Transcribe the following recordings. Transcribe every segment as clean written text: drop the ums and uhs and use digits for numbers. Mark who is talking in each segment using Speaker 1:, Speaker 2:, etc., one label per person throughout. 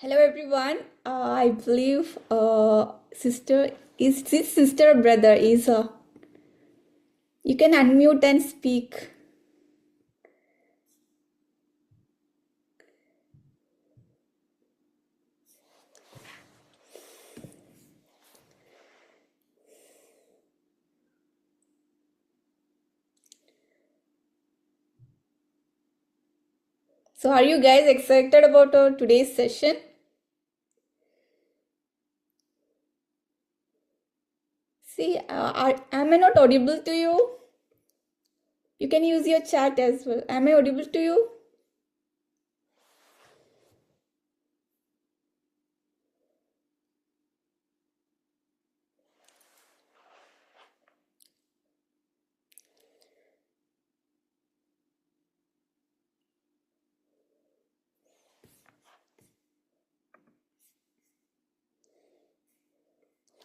Speaker 1: Hello everyone. I believe sister is this sister or brother is you can unmute and speak. So are you guys excited about today's session? See, am I not audible to you? You can use your chat as well. Am I audible to you?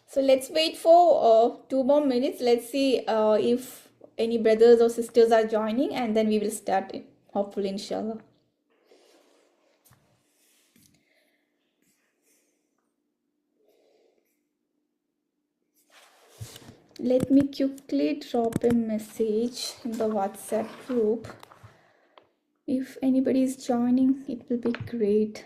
Speaker 1: So let's wait for 2 more minutes. Let's see if any brothers or sisters are joining, and then we will start it. Hopefully, inshallah. Let me quickly drop a message in the WhatsApp group. If anybody is joining, it will be great.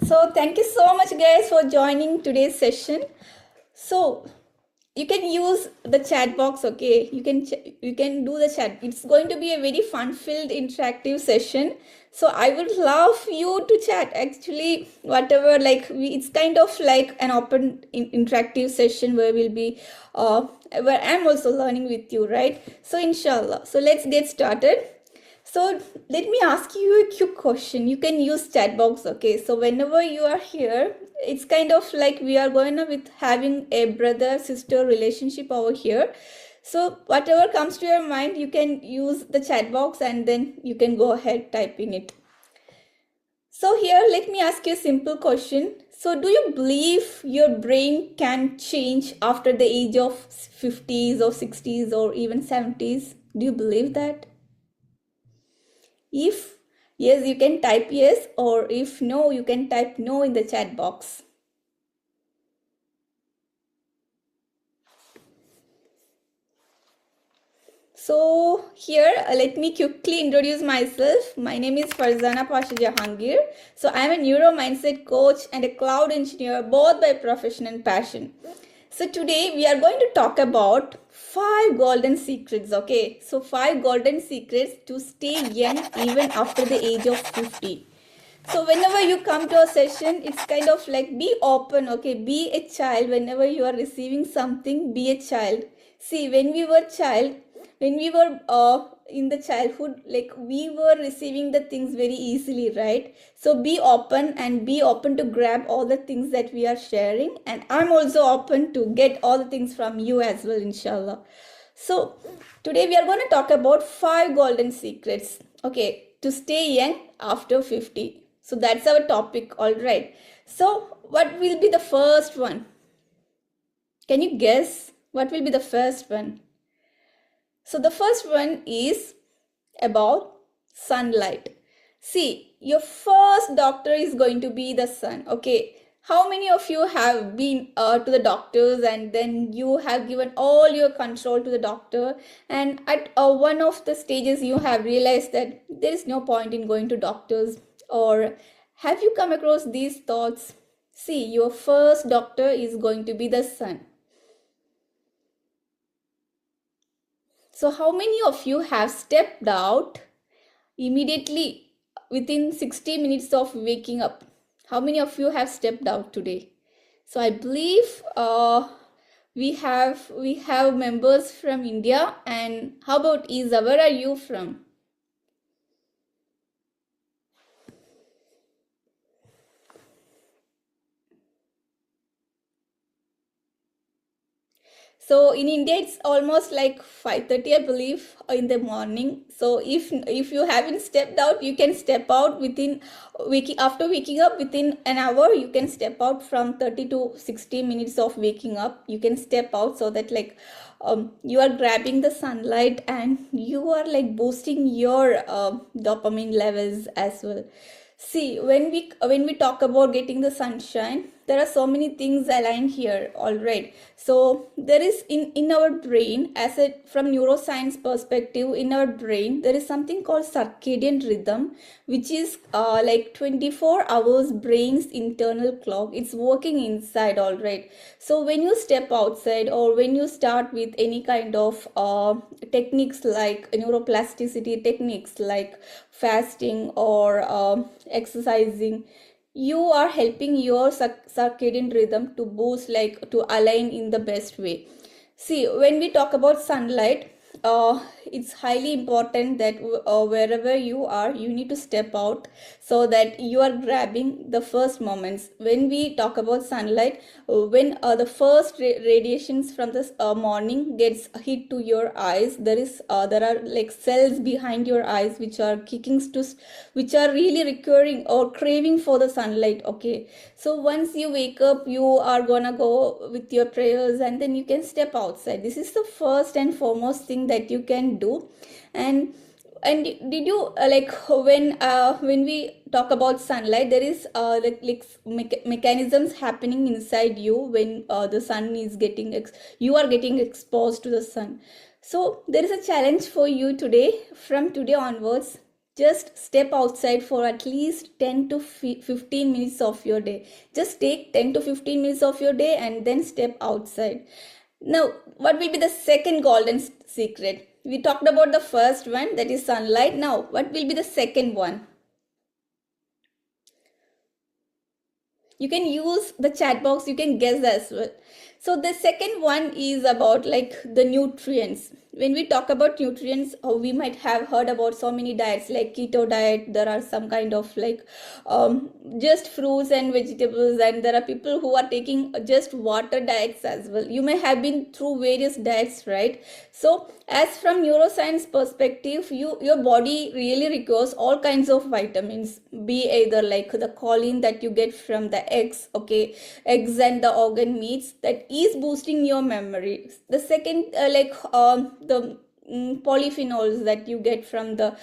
Speaker 1: So thank you so much guys for joining today's session. So you can use the chat box, okay? You can do the chat. It's going to be a very fun-filled interactive session. So I would love you to chat. Actually, whatever, like it's kind of like an open interactive session where we'll be where I'm also learning with you, right? So inshallah. So let's get started. So let me ask you a quick question. You can use chat box, okay? So whenever you are here, it's kind of like we are going to with having a brother sister relationship over here. So whatever comes to your mind, you can use the chat box and then you can go ahead typing it. So here, let me ask you a simple question. So do you believe your brain can change after the age of 50s or 60s or even 70s? Do you believe that? If yes, you can type yes, or if no, you can type no in the chat box. So here, let me quickly introduce myself. My name is Farzana Pasha Jahangeer. So I am a neuro mindset coach and a cloud engineer, both by profession and passion. So today we are going to talk about 5 golden secrets, okay? So 5 golden secrets to stay young even after the age of 50. So whenever you come to a session, it's kind of like be open, okay? Be a child. Whenever you are receiving something, be a child. See, when we were in the childhood, like we were receiving the things very easily, right? So be open and be open to grab all the things that we are sharing. And I'm also open to get all the things from you as well, inshallah. So today we are going to talk about 5 golden secrets, okay, to stay young after 50. So that's our topic, all right. So what will be the first one? Can you guess what will be the first one? So the first one is about sunlight. See, your first doctor is going to be the sun, okay? How many of you have been to the doctors and then you have given all your control to the doctor, and at one of the stages you have realized that there is no point in going to doctors? Or have you come across these thoughts? See, your first doctor is going to be the sun. So how many of you have stepped out immediately within 60 minutes of waking up? How many of you have stepped out today? So I believe we have members from India. And how about Isa? Where are you from? So in India, it's almost like 5:30, I believe, in the morning. So if you haven't stepped out, you can step out within after waking up within an hour. You can step out from 30 to 60 minutes of waking up. You can step out so that like you are grabbing the sunlight and you are like boosting your dopamine levels as well. See, when we talk about getting the sunshine, there are so many things aligned here, all right. So there is in our brain, as a from neuroscience perspective, in our brain there is something called circadian rhythm, which is like 24 hours brain's internal clock. It's working inside, all right. So when you step outside, or when you start with any kind of techniques like neuroplasticity techniques like fasting or exercising, you are helping your circadian rhythm to boost, like to align in the best way. See, when we talk about sunlight, it's highly important that wherever you are, you need to step out so that you are grabbing the first moments. When we talk about sunlight, when the first radiations from the morning gets hit to your eyes, there are like cells behind your eyes which are which are really recurring or craving for the sunlight. Okay, so once you wake up, you are gonna go with your prayers and then you can step outside. This is the first and foremost thing that you can do. And did you like when we talk about sunlight, there is mechanisms happening inside you when the sun is you are getting exposed to the sun. So there is a challenge for you today. From today onwards, just step outside for at least 10 to 15 minutes of your day. Just take 10 to 15 minutes of your day and then step outside. Now, what will be the second golden secret? We talked about the first one, that is sunlight. Now, what will be the second one? You can use the chat box, you can guess as well. So the second one is about like the nutrients. When we talk about nutrients, we might have heard about so many diets like keto diet. There are some kind of like just fruits and vegetables, and there are people who are taking just water diets as well. You may have been through various diets, right? So as from neuroscience perspective, your body really requires all kinds of vitamins, be either like the choline that you get from the eggs, okay, eggs and the organ meats, that is boosting your memory. The second the polyphenols that you get from the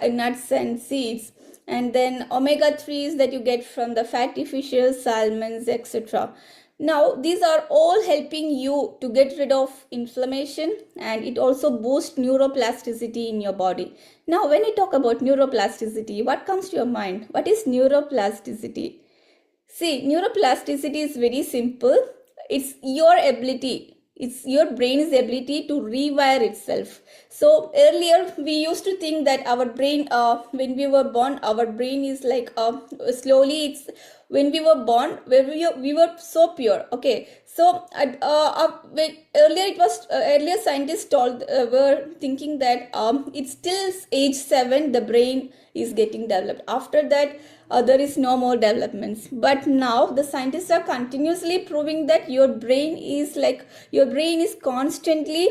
Speaker 1: nuts and seeds, and then omega 3s that you get from the fatty fishes, salmons, etc. Now, these are all helping you to get rid of inflammation, and it also boosts neuroplasticity in your body. Now, when you talk about neuroplasticity, what comes to your mind? What is neuroplasticity? See, neuroplasticity is very simple. It's your ability. It's your brain's ability to rewire itself. So earlier we used to think that our brain, when we were born, our brain is like slowly. It's when we were born, where we were so pure. Okay, so earlier scientists were thinking that it's still age 7 the brain is getting developed. After that, there is no more developments. But now the scientists are continuously proving that your brain is constantly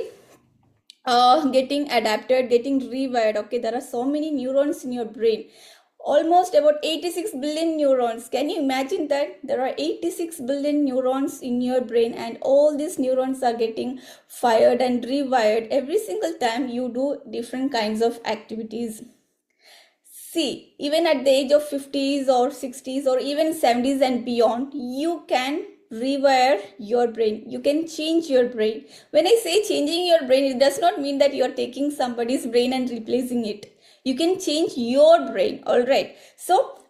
Speaker 1: getting adapted, getting rewired. Okay, there are so many neurons in your brain, almost about 86 billion neurons. Can you imagine that there are 86 billion neurons in your brain, and all these neurons are getting fired and rewired every single time you do different kinds of activities. See, even at the age of 50s or 60s or even 70s and beyond, you can rewire your brain. You can change your brain. When I say changing your brain, it does not mean that you're taking somebody's brain and replacing it. You can change your brain, all right? So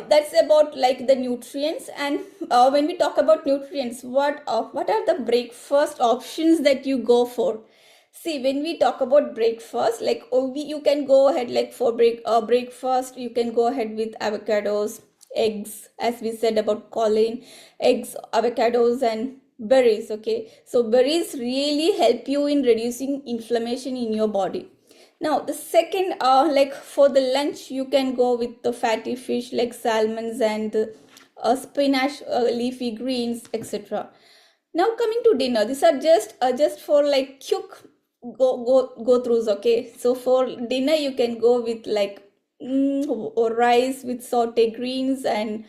Speaker 1: that's about like the nutrients. And when we talk about nutrients, what are the breakfast options that you go for? See, when we talk about breakfast, like you can go ahead like for breakfast, you can go ahead with avocados, eggs, as we said about choline, eggs, avocados, and berries. Okay, so berries really help you in reducing inflammation in your body. Now, the second, like for the lunch, you can go with the fatty fish like salmons and spinach, leafy greens, etc. Now coming to dinner, these are just for like quick go throughs. Okay, so for dinner you can go with like or rice with sauté greens and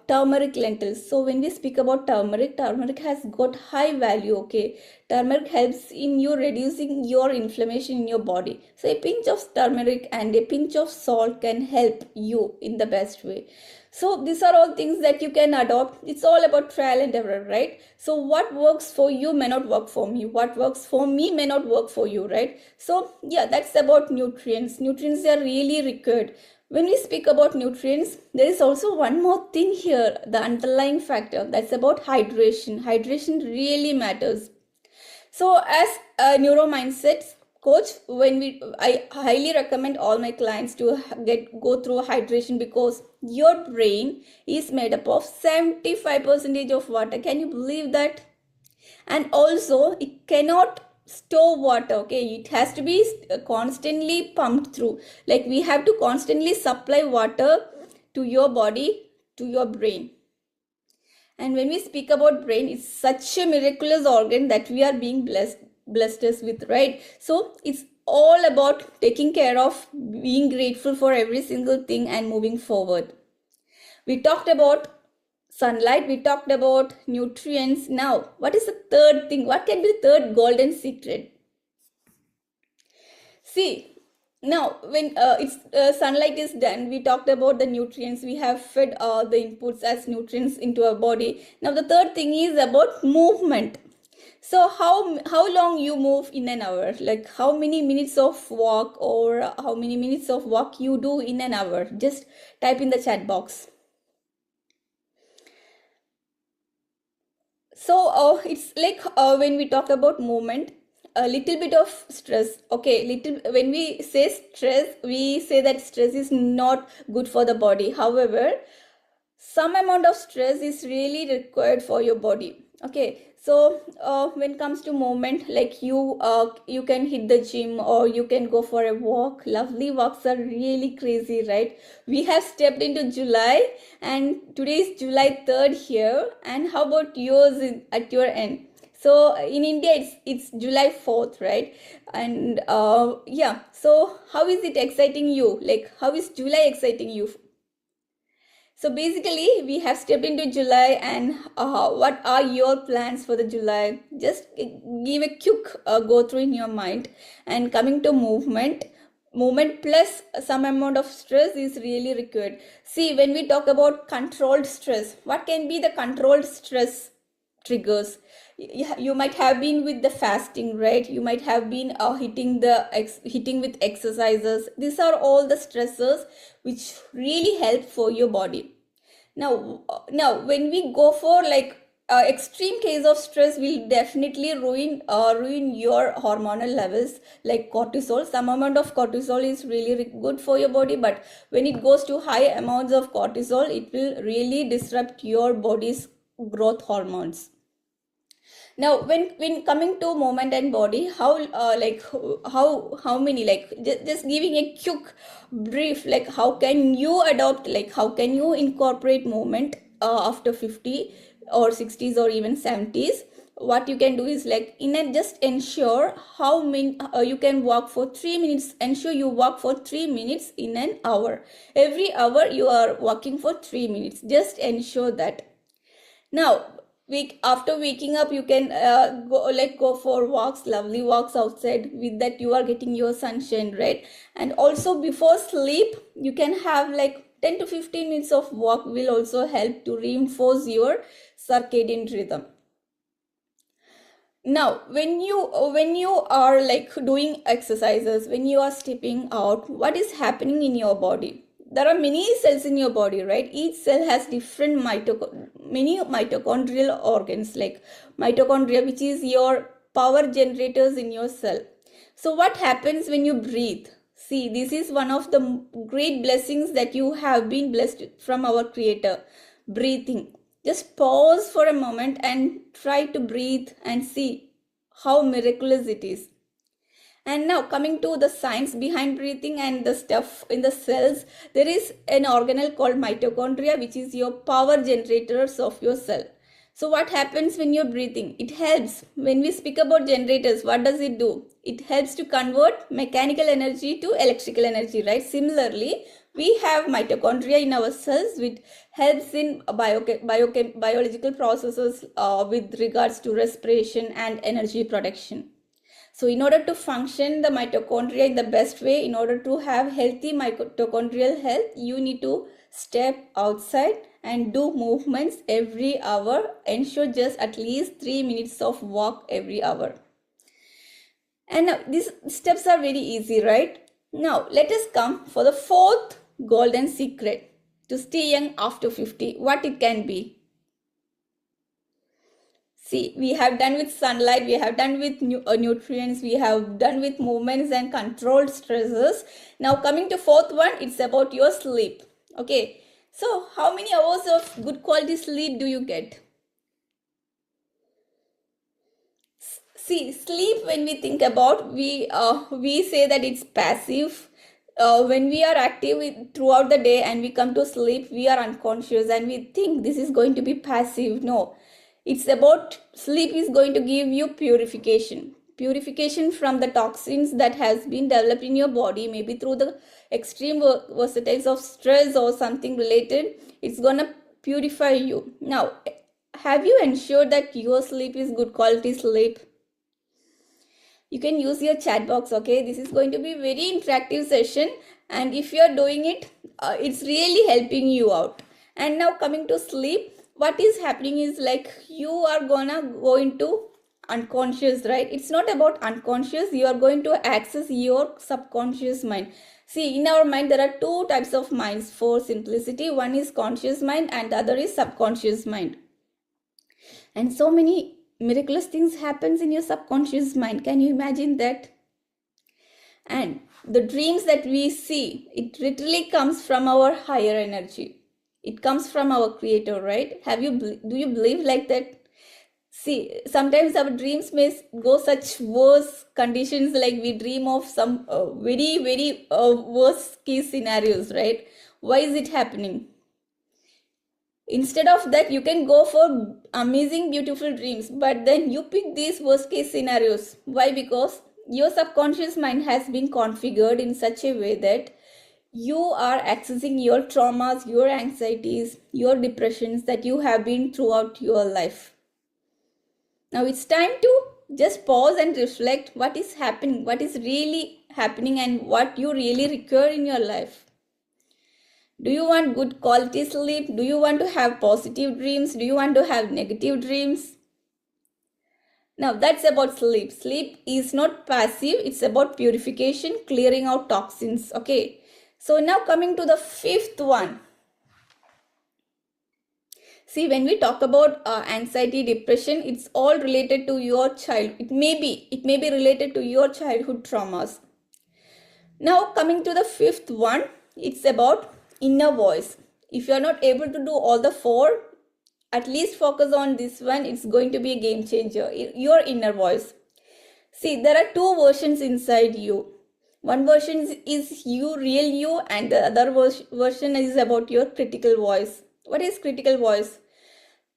Speaker 1: turmeric lentils. So when we speak about turmeric, turmeric has got high value. Okay, turmeric helps in you reducing your inflammation in your body. So a pinch of turmeric and a pinch of salt can help you in the best way. So these are all things that you can adopt. It's all about trial and error, right? So what works for you may not work for me. What works for me may not work for you, right? So yeah, that's about nutrients. Nutrients are really required. When we speak about nutrients, there is also one more thing here, the underlying factor. That's about hydration. Hydration really matters. So as a neuro mindset coach, I highly recommend all my clients to go through hydration, because your brain is made up of 75% of water. Can you believe that? And also it cannot store water. Okay, it has to be constantly pumped through. Like we have to constantly supply water to your body, to your brain. And when we speak about brain, it's such a miraculous organ that we are being blessed us with, right? So it's all about taking care of, being grateful for every single thing and moving forward. We talked about sunlight, we talked about nutrients. Now, what is the third thing? What can be the third golden secret? See, now when it's sunlight is done, we talked about the nutrients. We have fed the inputs as nutrients into our body. Now the third thing is about movement. So how long you move in an hour? Like how many minutes of walk, or how many minutes of walk you do in an hour? Just type in the chat box. So it's like when we talk about movement, a little bit of stress. Okay, when we say stress, we say that stress is not good for the body. However, some amount of stress is really required for your body. Okay, so when it comes to movement, like you can hit the gym or you can go for a walk. Lovely walks are really crazy, right? We have stepped into July, and today is July 3rd here. And how about yours at your end? So in India, it's July 4th, right? And yeah, so how is it exciting you? Like how is July exciting you? So basically, we have stepped into July, and what are your plans for the July? Just give a quick go through in your mind. And coming to movement plus some amount of stress is really required. See, when we talk about controlled stress, what can be the controlled stress triggers? You might have been with the fasting, right? You might have been hitting with exercises. These are all the stressors which really help for your body. Now when we go for like extreme case of stress, will definitely ruin your hormonal levels, like cortisol. Some amount of cortisol is really good for your body, but when it goes to high amounts of cortisol, it will really disrupt your body's growth hormones. Now when coming to movement and body, how many, like just giving a quick brief, like how can you adopt, like how can you incorporate movement after 50 or 60s or even 70s? What you can do is like just ensure how many you can walk for 3 minutes. Ensure you walk for 3 minutes in an hour. Every hour you are walking for 3 minutes. Just ensure that. Now after waking up, you can go for walks, lovely walks outside. With that, you are getting your sunshine, right? And also before sleep, you can have like 10 to 15 minutes of walk. Will also help to reinforce your circadian rhythm. Now when you are like doing exercises, when you are stepping out, what is happening in your body? There are many cells in your body, right? Each cell has different many mitochondrial organs, like mitochondria, which is your power generators in your cell. So what happens when you breathe? See, this is one of the great blessings that you have been blessed from our Creator. Breathing. Just pause for a moment and try to breathe and see how miraculous it is. And now coming to the science behind breathing and the stuff in the cells, there is an organelle called mitochondria, which is your power generators of your cell. So what happens when you're breathing? It helps. When we speak about generators, what does it do? It helps to convert mechanical energy to electrical energy, right? Similarly, we have mitochondria in our cells, which helps in biological processes with regards to respiration and energy production. So in order to function the mitochondria in the best way, in order to have healthy mitochondrial health, you need to step outside and do movements every hour. Ensure just at least 3 minutes of walk every hour. And now these steps are very easy, right? Now let us come for the fourth golden secret to stay young after 50. What it can be? See, we have done with sunlight, we have done with nutrients, we have done with movements and controlled stresses. Now coming to fourth one, it's about your sleep. Okay, so how many hours of good quality sleep do you get? See, sleep, when we think about, we say that it's passive. When we are active throughout the day and we come to sleep, we are unconscious and we think this is going to be passive. No, it's about sleep is going to give you purification from the toxins that has been developed in your body, maybe through the extreme versatiles of stress or something related. It's gonna purify you. Now, have you ensured that your sleep is good quality sleep? You can use your chat box. Okay, this is going to be very interactive session, and if you are doing it, it's really helping you out. And now coming to sleep, what is happening is like you are gonna go into unconscious, right? It's not about unconscious. You are going to access your subconscious mind. See, in our mind there are two types of minds for simplicity. One is conscious mind and the other is subconscious mind. And so many miraculous things happens in your subconscious mind. Can you imagine that? And the dreams that we see, it literally comes from our higher energy. It comes from our creator, right? Do you believe like that? See, sometimes our dreams may go such worse conditions, like we dream of some very worst case scenarios, right? Why is it happening? Instead of that, you can go for amazing, beautiful dreams, but then you pick these worst case scenarios. Why? Because your subconscious mind has been configured in such a way that you are accessing your traumas, your anxieties, your depressions that you have been throughout your life. Now it's time to just pause and reflect what is happening, what is really happening, and what you really require in your life. Do you want good quality sleep? Do you want to have positive dreams? Do you want to have negative dreams? Now that's about sleep. Sleep is not passive. It's about purification, clearing out toxins. Okay. So now coming to the fifth one. See, when we talk about anxiety, depression, it's all related to your child. It may be related to your childhood traumas. Now coming to the fifth one, it's about inner voice. If you are not able to do all the four, at least focus on this one. It's going to be a game changer. Your inner voice. See, there are two versions inside you. One version is you, real you, and the other version is about your critical voice. What is critical voice?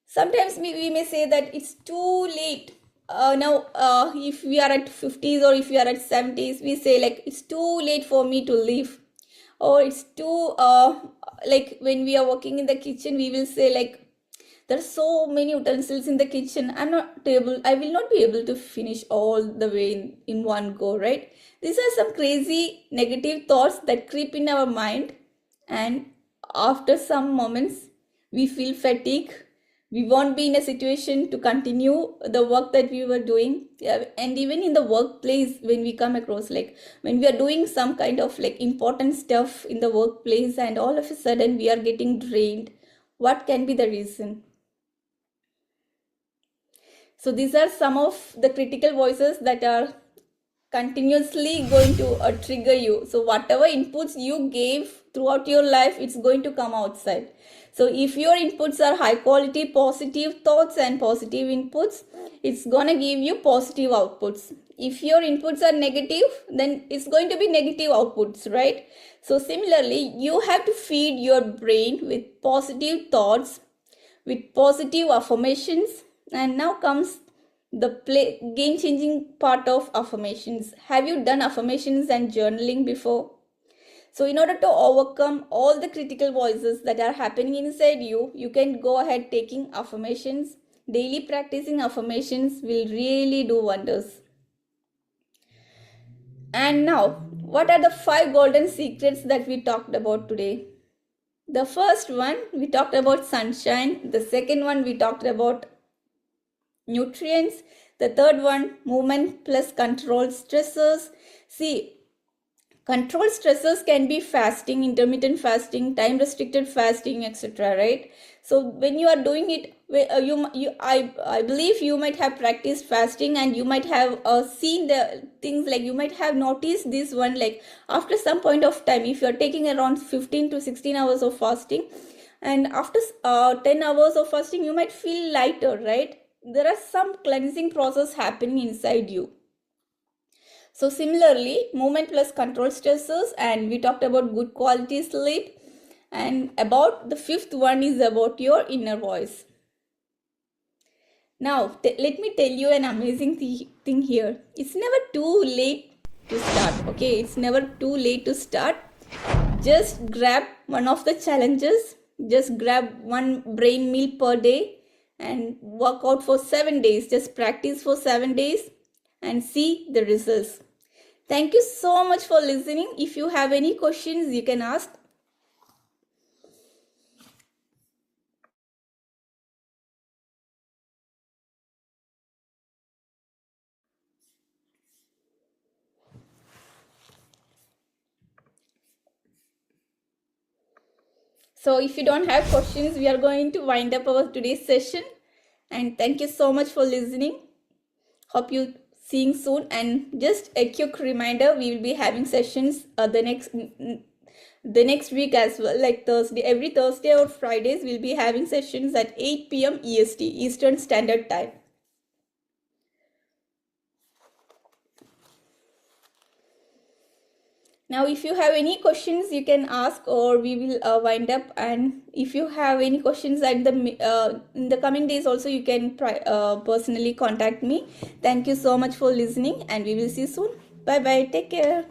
Speaker 1: Sometimes we may say that it's too late. If we are at 50s or if we are at 70s, we say like it's too late for me to leave. Or it's too, like when we are working in the kitchen, we will say like, there are so many utensils in the kitchen. I will not be able to finish all the way in one go, right? These are some crazy negative thoughts that creep in our mind. And after some moments, we feel fatigue. We won't be in a situation to continue the work that we were doing. And even in the workplace, when we come across, like when we are doing some kind of like important stuff in the workplace and all of a sudden we are getting drained, what can be the reason? So these are some of the critical voices that are continuously going to trigger you. So whatever inputs you gave throughout your life, it's going to come outside. So if your inputs are high quality, positive thoughts and positive inputs, it's gonna give you positive outputs. If your inputs are negative, then it's going to be negative outputs, right? So similarly, you have to feed your brain with positive thoughts, with positive affirmations. And now comes the game changing part of affirmations. Have you done affirmations and journaling before? So in order to overcome all the critical voices that are happening inside you, you can go ahead taking affirmations. Daily practicing affirmations will really do wonders. And now, what are the 5 golden secrets that we talked about today? The first one, we talked about sunshine. The second one, we talked about nutrients. The third one, movement plus control stressors. See, control stressors can be fasting, intermittent fasting, time restricted fasting, etc. Right? So when you are doing it, I believe you might have practiced fasting, and you might have seen the things, like you might have noticed this one, like after some point of time, if you are taking around 15 to 16 hours of fasting, and after 10 hours of fasting, you might feel lighter, right? There are some cleansing process happening inside you. So similarly, movement plus control stressors, and we talked about good quality sleep, and about the fifth one is about your inner voice. Now, let me tell you an amazing thing here. It's never too late to start, okay? It's never too late to start. Just grab one of the challenges. Just grab one brain meal per day and work out for 7 days. Just practice for 7 days and see the results. Thank you so much for listening. If you have any questions, you can ask. So if you don't have questions, we are going to wind up our today's session. And thank you so much for listening. Hope you seeing soon. And just a quick reminder, we will be having sessions the next week as well, like Thursday. Every Thursday or Fridays, we'll be having sessions at 8 p.m. EST, Eastern Standard Time. Now, if you have any questions, you can ask, or we will wind up. And if you have any questions at in the coming days also, you can personally contact me. Thank you so much for listening, and we will see you soon. Bye bye. Take care.